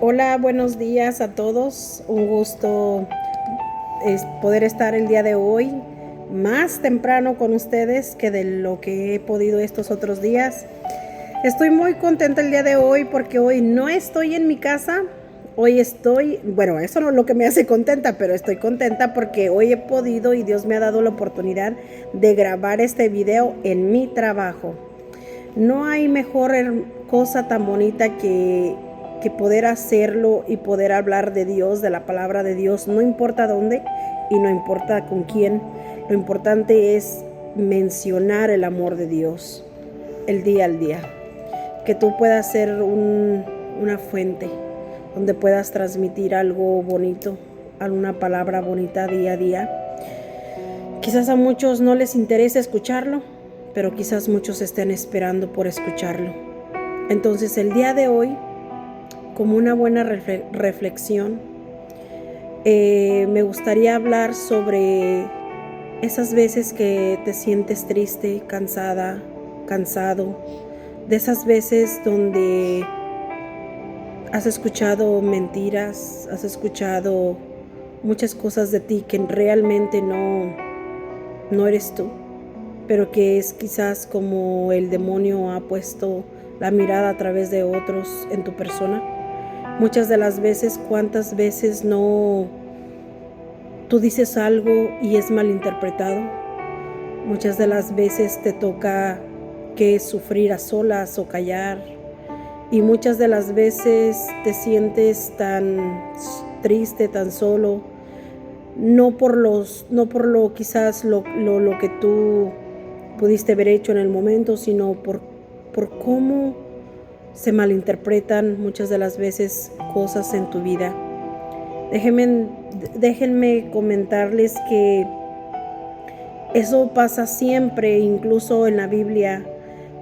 Hola, buenos días a todos. Un gusto poder estar el día de hoy más temprano con ustedes que de lo que he podido estos otros días. Estoy muy contenta el día de hoy porque hoy no estoy en mi casa. Hoy estoy, bueno, eso no es lo que me hace contenta, pero estoy contenta porque hoy he podido y Dios me ha dado la oportunidad de grabar este video en mi trabajo. No hay mejor cosa tan bonita que poder hacerlo y poder hablar de Dios, de la palabra de Dios, no importa dónde y no importa con quién. Lo importante es mencionar el amor de Dios el día al día. Que tú puedas ser una fuente donde puedas transmitir algo bonito, alguna palabra bonita día a día. Quizás a muchos no les interese escucharlo, pero quizás muchos estén esperando por escucharlo. Entonces el día de hoy, como una buena reflexión, me gustaría hablar sobre esas veces que te sientes triste, cansada, cansado, de esas veces donde has escuchado mentiras, has escuchado muchas cosas de ti que realmente no eres tú, pero que es quizás como el demonio ha puesto la mirada a través de otros en tu persona. Muchas de las veces, ¿cuántas veces no tú dices algo y es malinterpretado? Muchas de las veces te toca que sufrir a solas o callar, y muchas de las veces te sientes tan triste, tan solo, no por lo quizás lo que tú pudiste haber hecho en el momento, sino por cómo se malinterpretan muchas de las veces cosas en tu vida. Déjenme comentarles que eso pasa siempre. Incluso en la Biblia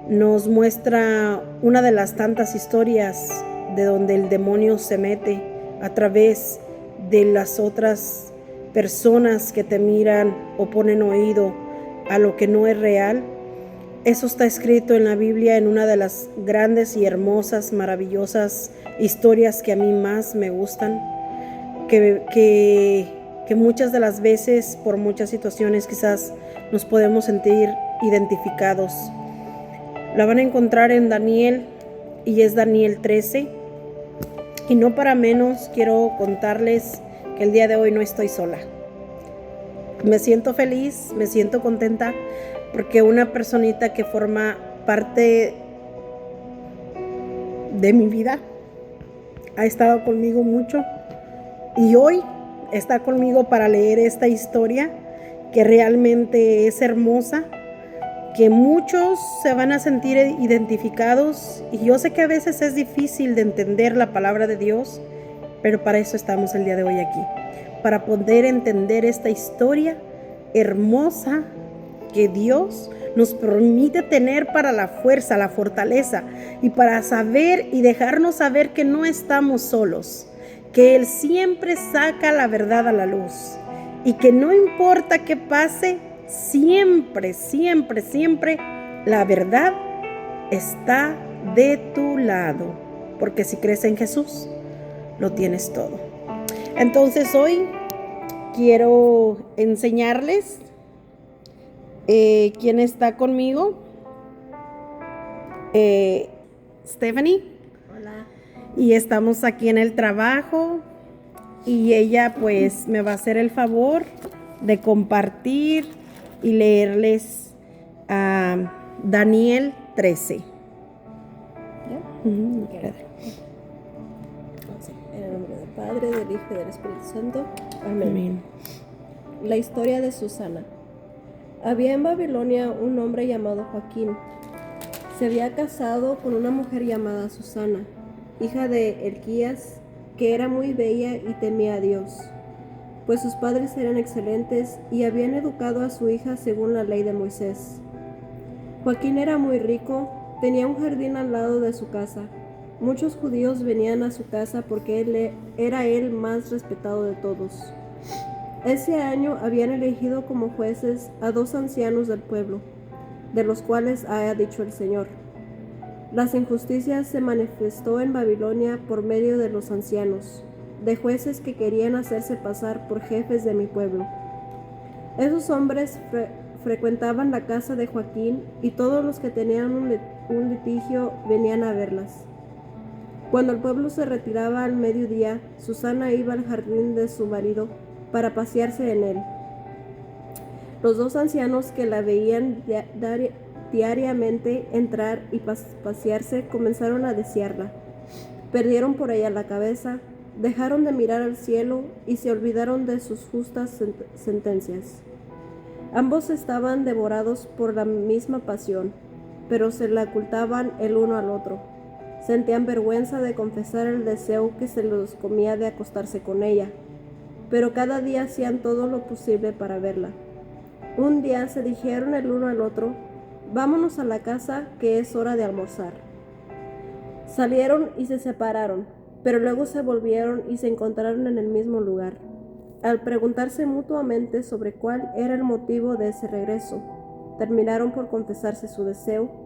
nos muestra una de las tantas historias de donde el demonio se mete a través de las otras personas que te miran o ponen oído a lo que no es real. Eso está escrito en la Biblia, en una de las grandes y hermosas, maravillosas historias que a mí más me gustan, que muchas de las veces, por muchas situaciones, quizás nos podemos sentir identificados. La van a encontrar en Daniel, y es Daniel 13. Y no para menos, quiero contarles que el día de hoy no estoy sola. Me siento feliz, me siento contenta, porque una personita que forma parte de mi vida ha estado conmigo mucho, y hoy está conmigo para leer esta historia que realmente es hermosa, que muchos se van a sentir identificados, y yo sé que a veces es difícil de entender la palabra de Dios, pero para eso estamos el día de hoy aquí, para poder entender esta historia hermosa que Dios nos permite tener para la fuerza, la fortaleza, y para saber y dejarnos saber que no estamos solos, que Él siempre saca la verdad a la luz, y que no importa qué pase, siempre, siempre, siempre la verdad está de tu lado, porque si crees en Jesús, lo tienes todo. Entonces hoy quiero enseñarles quién está conmigo. Stephanie. Hola. Y estamos aquí en el trabajo, y ella pues me va a hacer el favor de compartir y leerles a Daniel 13. ¿Ya? En el nombre del Padre, del Hijo y del Espíritu Santo. Amén. Amén. La historia de Susana. Había en Babilonia un hombre llamado Joaquín. Se había casado con una mujer llamada Susana, hija de Elquías, que era muy bella y temía a Dios, pues sus padres eran excelentes y habían educado a su hija según la ley de Moisés. Joaquín era muy rico, tenía un jardín al lado de su casa. Muchos judíos venían a su casa porque él era el más respetado de todos. Ese año habían elegido como jueces a 2 ancianos del pueblo, de los cuales ha dicho el Señor: Las injusticias se manifestó en Babilonia por medio de los ancianos, de jueces que querían hacerse pasar por jefes de mi pueblo. Esos hombres frecuentaban la casa de Joaquín y todos los que tenían un litigio venían a verlas. Cuando el pueblo se retiraba al mediodía, Susana iba al jardín de su marido para pasearse en él. Los dos ancianos que la veían diariamente entrar y pasearse comenzaron a desearla. Perdieron por ella la cabeza, dejaron de mirar al cielo y se olvidaron de sus justas sentencias. Ambos estaban devorados por la misma pasión, pero se la ocultaban el uno al otro. Sentían vergüenza de confesar el deseo que se los comía de acostarse con ella, pero cada día hacían todo lo posible para verla. Un día se dijeron el uno al otro: vámonos a la casa, que es hora de almorzar. Salieron y se separaron, pero luego se volvieron y se encontraron en el mismo lugar. Al preguntarse mutuamente sobre cuál era el motivo de ese regreso, terminaron por confesarse su deseo.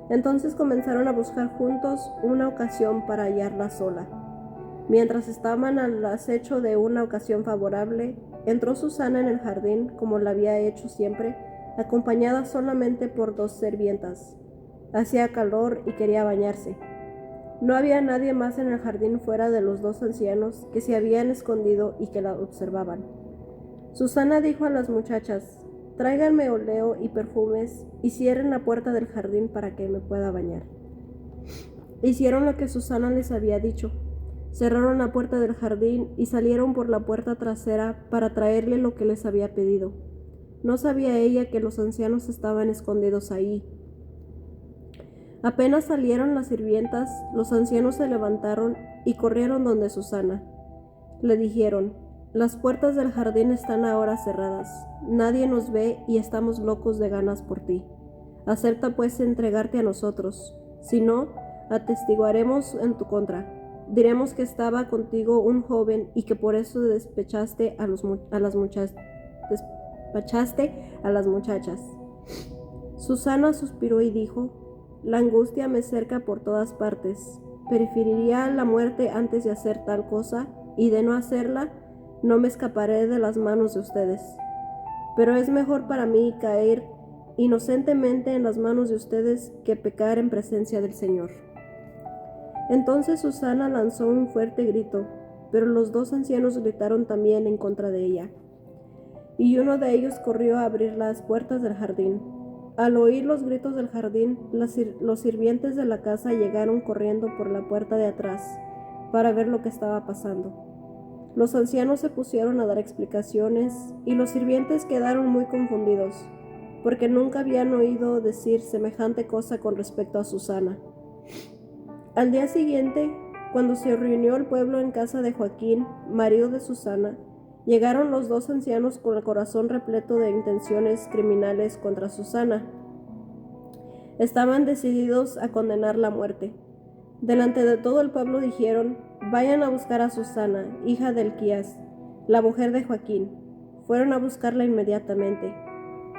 Entonces comenzaron a buscar juntos una ocasión para hallarla sola. Mientras estaban al acecho de una ocasión favorable, entró Susana en el jardín como la había hecho siempre, acompañada solamente por 2 sirvientas. Hacía calor y quería bañarse. No había nadie más en el jardín fuera de los 2 ancianos que se habían escondido y que la observaban. Susana dijo a las muchachas: tráiganme óleo y perfumes y cierren la puerta del jardín para que me pueda bañar. Hicieron lo que Susana les había dicho. Cerraron la puerta del jardín y salieron por la puerta trasera para traerle lo que les había pedido. No sabía ella que los ancianos estaban escondidos ahí. Apenas salieron las sirvientas, los ancianos se levantaron y corrieron donde Susana. Le dijeron: las puertas del jardín están ahora cerradas, nadie nos ve y estamos locos de ganas por ti. Acepta pues entregarte a nosotros, si no, atestiguaremos en tu contra. Diremos que estaba contigo un joven y que por eso despachaste a las muchachas. Susana suspiró y dijo: la angustia me cerca por todas partes. Preferiría la muerte antes de hacer tal cosa, y de no hacerla, no me escaparé de las manos de ustedes. Pero es mejor para mí caer inocentemente en las manos de ustedes que pecar en presencia del Señor. Entonces Susana lanzó un fuerte grito, pero los 2 ancianos gritaron también en contra de ella. Y uno de ellos corrió a abrir las puertas del jardín. Al oír los gritos del jardín, los sirvientes de la casa llegaron corriendo por la puerta de atrás para ver lo que estaba pasando. Los ancianos se pusieron a dar explicaciones y los sirvientes quedaron muy confundidos, porque nunca habían oído decir semejante cosa con respecto a Susana. Al día siguiente, cuando se reunió el pueblo en casa de Joaquín, marido de Susana, llegaron los 2 ancianos con el corazón repleto de intenciones criminales contra Susana. Estaban decididos a condenarla a muerte. Delante de todo el pueblo dijeron: vayan a buscar a Susana, hija de Elquías, la mujer de Joaquín. Fueron a buscarla inmediatamente.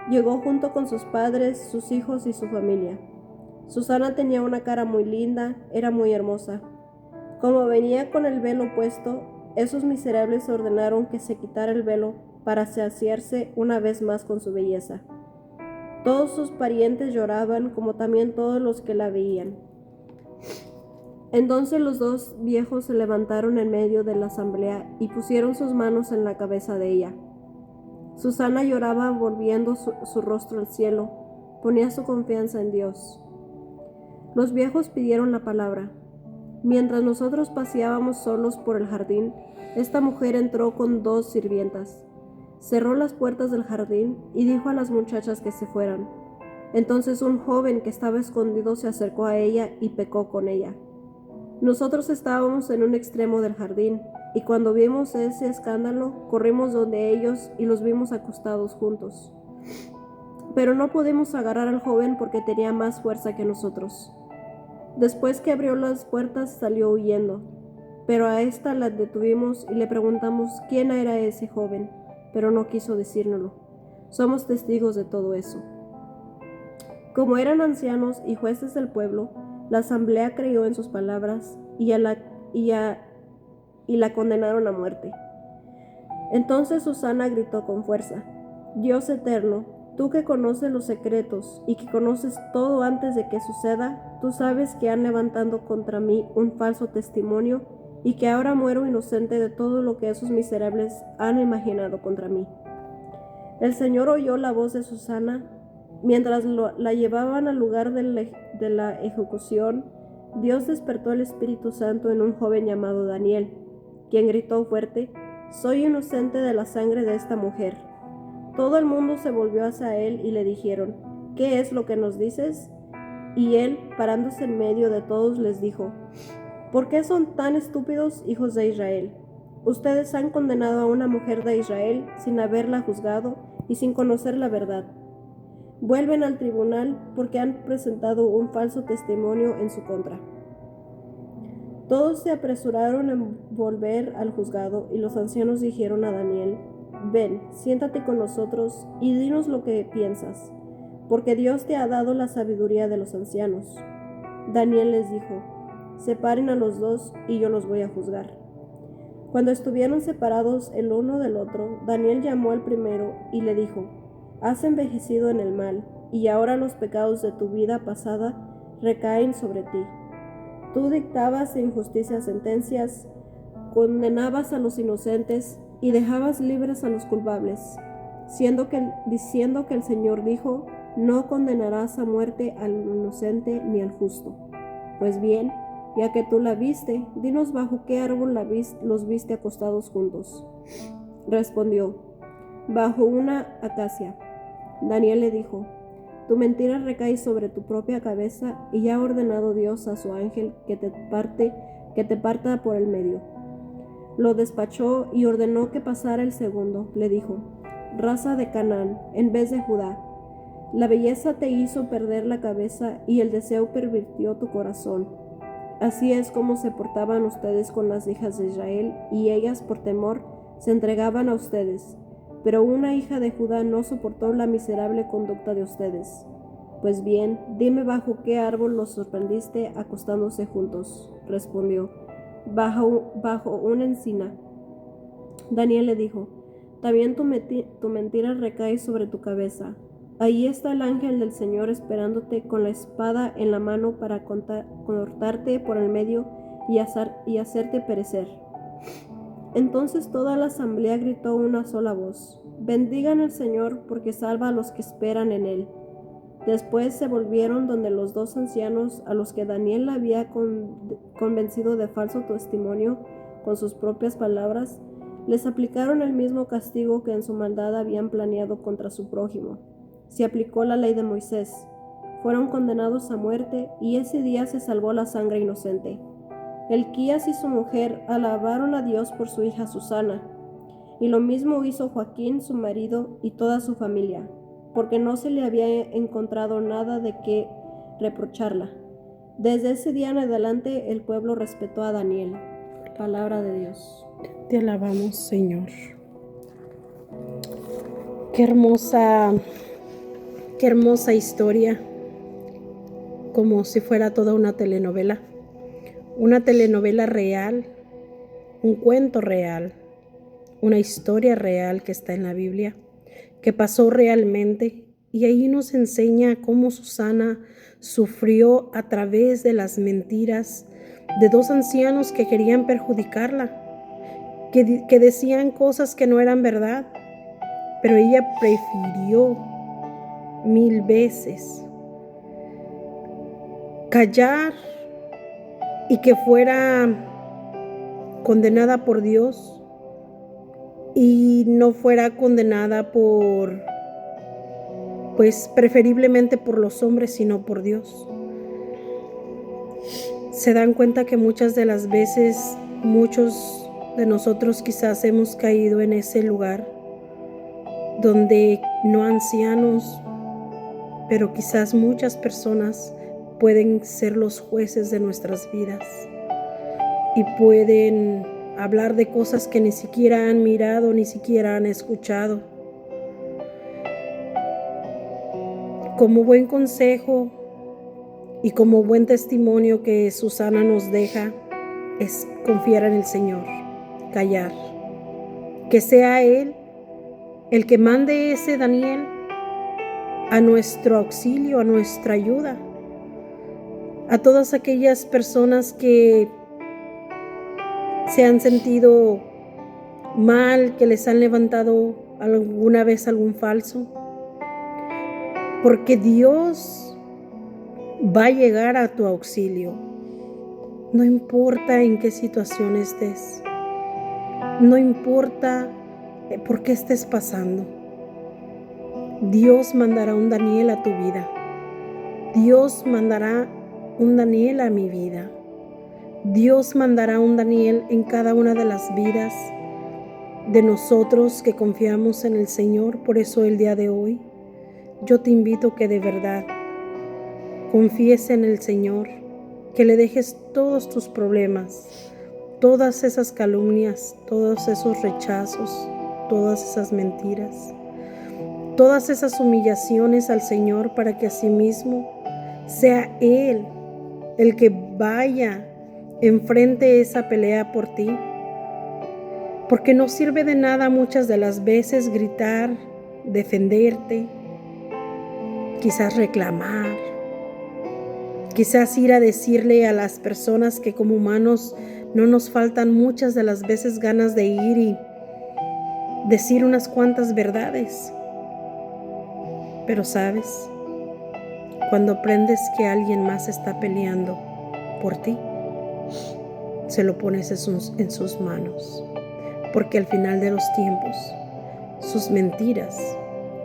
Llegó junto con sus padres, sus hijos y su familia. Susana tenía una cara muy linda, era muy hermosa. Como venía con el velo puesto, esos miserables ordenaron que se quitara el velo para saciarse una vez más con su belleza. Todos sus parientes lloraban, como también todos los que la veían. Entonces los 2 viejos se levantaron en medio de la asamblea y pusieron sus manos en la cabeza de ella. Susana lloraba volviendo su rostro al cielo, ponía su confianza en Dios. Los viejos pidieron la palabra. Mientras nosotros paseábamos solos por el jardín, esta mujer entró con 2 sirvientas. Cerró las puertas del jardín y dijo a las muchachas que se fueran. Entonces un joven que estaba escondido se acercó a ella y pecó con ella. Nosotros estábamos en un extremo del jardín, y cuando vimos ese escándalo, corrimos donde ellos y los vimos acostados juntos. Pero no pudimos agarrar al joven porque tenía más fuerza que nosotros. Después que abrió las puertas, salió huyendo. Pero a esta la detuvimos y le preguntamos quién era ese joven, pero no quiso decírnoslo. Somos testigos de todo eso. Como eran ancianos y jueces del pueblo, La asamblea creyó en sus palabras y la condenaron a muerte. Entonces Susana gritó con fuerza: Dios eterno, tú que conoces los secretos y que conoces todo antes de que suceda, tú sabes que han levantado contra mí un falso testimonio y que ahora muero inocente de todo lo que esos miserables han imaginado contra mí. El Señor oyó la voz de Susana. Mientras la llevaban al lugar de la ejecución, Dios despertó el Espíritu Santo en un joven llamado Daniel, quien gritó fuerte: Soy inocente de la sangre de esta mujer. Todo el mundo se volvió hacia él y le dijeron: ¿Qué es lo que nos dices? Y él, parándose en medio de todos, les dijo: ¿Por qué son tan estúpidos, hijos de Israel? Ustedes han condenado a una mujer de Israel sin haberla juzgado y sin conocer la verdad. Vuelven al tribunal porque han presentado un falso testimonio en su contra. Todos se apresuraron a volver al juzgado y los ancianos dijeron a Daniel: Ven, siéntate con nosotros y dinos lo que piensas, porque Dios te ha dado la sabiduría de los ancianos. Daniel les dijo: Separen a los dos y yo los voy a juzgar. Cuando estuvieron separados el uno del otro, Daniel llamó al primero y le dijo: Has envejecido en el mal, y ahora los pecados de tu vida pasada recaen sobre ti. Tú dictabas de injusticia sentencias, condenabas a los inocentes y dejabas libres a los culpables, diciendo que el Señor dijo: No condenarás a muerte al inocente ni al justo. Pues bien, ya que tú la viste, dinos bajo qué árbol los viste acostados juntos. Respondió: Bajo una acacia. Daniel le dijo: Tu mentira recae sobre tu propia cabeza, y ya ha ordenado Dios a su ángel que te parta por el medio. Lo despachó y ordenó que pasara el segundo. Le dijo: Raza de Canaán, en vez de Judá, la belleza te hizo perder la cabeza y el deseo pervirtió tu corazón. Así es como se portaban ustedes con las hijas de Israel, y ellas por temor se entregaban a ustedes. Pero una hija de Judá no soportó la miserable conducta de ustedes. Pues bien, dime bajo qué árbol los sorprendiste acostándose juntos. Respondió: bajo una encina. Daniel le dijo: También tu mentira recae sobre tu cabeza. Ahí está el ángel del Señor esperándote con la espada en la mano para cortarte por el medio y hacerte perecer. Entonces toda la asamblea gritó una sola voz: Bendigan al Señor, porque salva a los que esperan en él. Después se volvieron donde los dos ancianos, a los que Daniel había convencido de falso testimonio con sus propias palabras. Les aplicaron el mismo castigo que en su maldad habían planeado contra su prójimo. Se aplicó la ley de Moisés. Fueron condenados a muerte, y ese día se salvó la sangre inocente. Elquías y su mujer alabaron a Dios por su hija Susana, y lo mismo hizo Joaquín, su marido, y toda su familia, porque no se le había encontrado nada de qué reprocharla. Desde ese día en adelante el pueblo respetó a Daniel. Palabra de Dios. Te alabamos, Señor. Qué hermosa historia, como si fuera toda una telenovela real, un cuento real, una historia real que está en la Biblia, que pasó realmente, y ahí nos enseña cómo Susana sufrió a través de las mentiras de dos ancianos que querían perjudicarla, que decían cosas que no eran verdad, pero ella prefirió 1000 veces callar y que fuera condenada por Dios y no fuera condenada preferiblemente por los hombres, sino por Dios. Se dan cuenta que muchas de las veces muchos de nosotros quizás hemos caído en ese lugar donde no ancianos, pero quizás muchas personas pueden ser los jueces de nuestras vidas y pueden hablar de cosas que ni siquiera han mirado, ni siquiera han escuchado. Como buen consejo, Y como buen testimonio que Susana nos deja, es confiar en el Señor, callar. Que sea Él el que mande ese Daniel a nuestro auxilio, a nuestra ayuda. A todas aquellas personas que se han sentido mal, que les han levantado alguna vez algún falso. Porque Dios va a llegar a tu auxilio. No importa en qué situación estés. No importa por qué estés pasando. Dios mandará un Daniel a tu vida. Dios mandará un Daniel a mi vida. Dios mandará un Daniel en cada una de las vidas de nosotros que confiamos en el Señor. Por eso el día de hoy yo te invito que de verdad confíes en el Señor, que le dejes todos tus problemas, todas esas calumnias, todos esos rechazos, todas esas mentiras, todas esas humillaciones al Señor, para que asimismo sea Él el que vaya enfrente esa pelea por ti. Porque no sirve de nada muchas de las veces gritar, defenderte, quizás reclamar, quizás ir a decirle a las personas que como humanos no nos faltan muchas de las veces ganas de ir y decir unas cuantas verdades. Pero sabes, cuando aprendes que alguien más está peleando por ti, se lo pones en sus manos. Porque al final de los tiempos, sus mentiras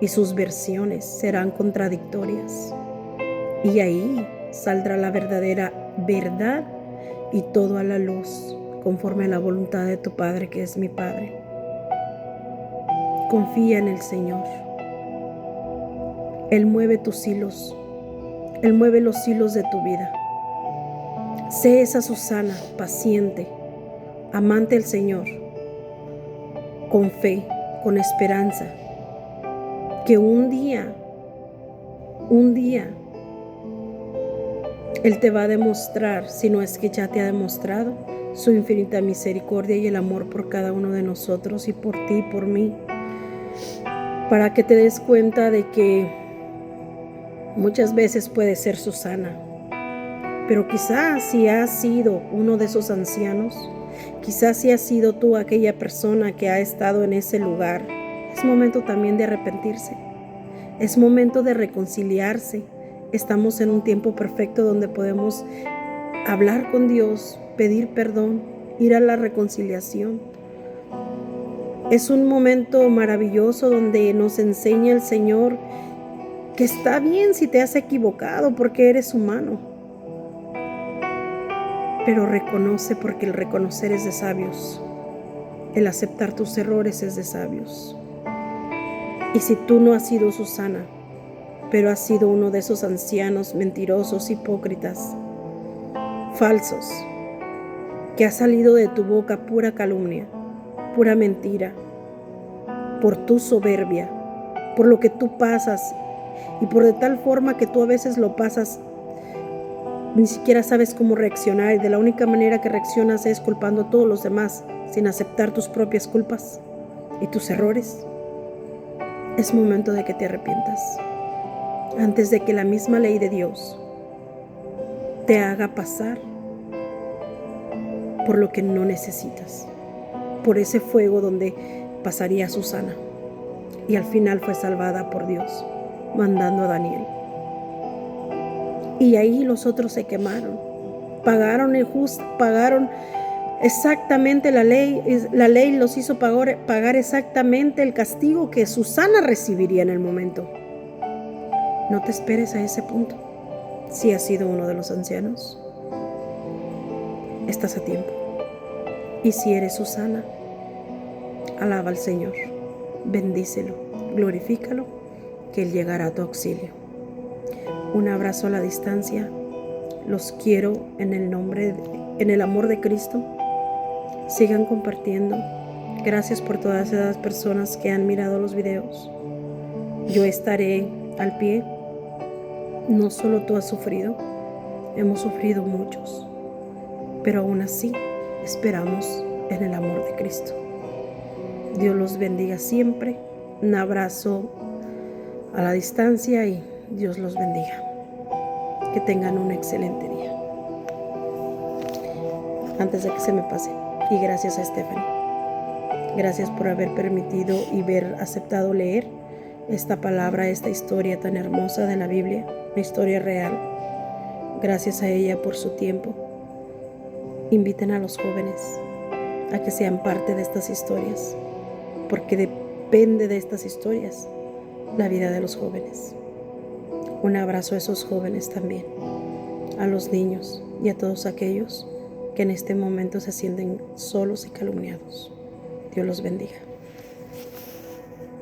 y sus versiones serán contradictorias. Y ahí saldrá la verdadera verdad y todo a la luz, conforme a la voluntad de tu Padre, que es mi Padre. Confía en el Señor. Él mueve tus hilos. Él mueve los hilos de tu vida. Sé esa Susana, paciente, amante del Señor, con fe, con esperanza, que un día, Él te va a demostrar, si no es que ya te ha demostrado, su infinita misericordia y el amor por cada uno de nosotros y por ti y por mí, para que te des cuenta de que muchas veces puede ser Susana, pero quizás si has sido uno de esos ancianos, quizás si has sido tú aquella persona que ha estado en ese lugar, es momento también de arrepentirse, es momento de reconciliarse. Estamos en un tiempo perfecto donde podemos hablar con Dios, pedir perdón, ir a la reconciliación. Es un momento maravilloso donde nos enseña el Señor que está bien si te has equivocado porque eres humano, pero reconoce, porque el reconocer es de sabios, el aceptar tus errores es de sabios. Y si tú no has sido Susana, pero has sido uno de esos ancianos mentirosos, hipócritas, falsos, que ha salido de tu boca pura calumnia, pura mentira, por tu soberbia, por lo que tú pasas, y por de tal forma que tú a veces lo pasas, ni siquiera sabes cómo reaccionar, y de la única manera que reaccionas es culpando a todos los demás, sin aceptar tus propias culpas y tus errores. Es momento de que te arrepientas, antes de que la misma ley de Dios te haga pasar por lo que no necesitas, por ese fuego donde pasaría Susana, y al final fue salvada por Dios, mandando a Daniel. Y ahí los otros se quemaron, pagaron exactamente la ley los hizo pagar exactamente el castigo que Susana recibiría en el momento. No te esperes a ese punto. Si has sido uno de los ancianos, estás a tiempo. Y si eres Susana, alaba al Señor, bendícelo, glorifícalo, que Él llegará a tu auxilio. Un abrazo a la distancia. Los quiero en el amor de Cristo. Sigan compartiendo. Gracias por todas esas personas que han mirado los videos. Yo estaré al pie. No solo tú has sufrido, hemos sufrido muchos, pero aún así esperamos en el amor de Cristo. Dios los bendiga siempre. Un abrazo a la distancia y Dios los bendiga. Que tengan un excelente día. Antes de que se me pase, y gracias a Stephanie. Gracias por haber permitido y haber aceptado leer esta palabra, esta historia tan hermosa de la Biblia, una historia real. Gracias a ella por su tiempo. Inviten a los jóvenes a que sean parte de estas historias, porque depende de estas historias la vida de los jóvenes. Un abrazo a esos jóvenes también, a los niños y a todos aquellos que en este momento se sienten solos y calumniados. Dios los bendiga.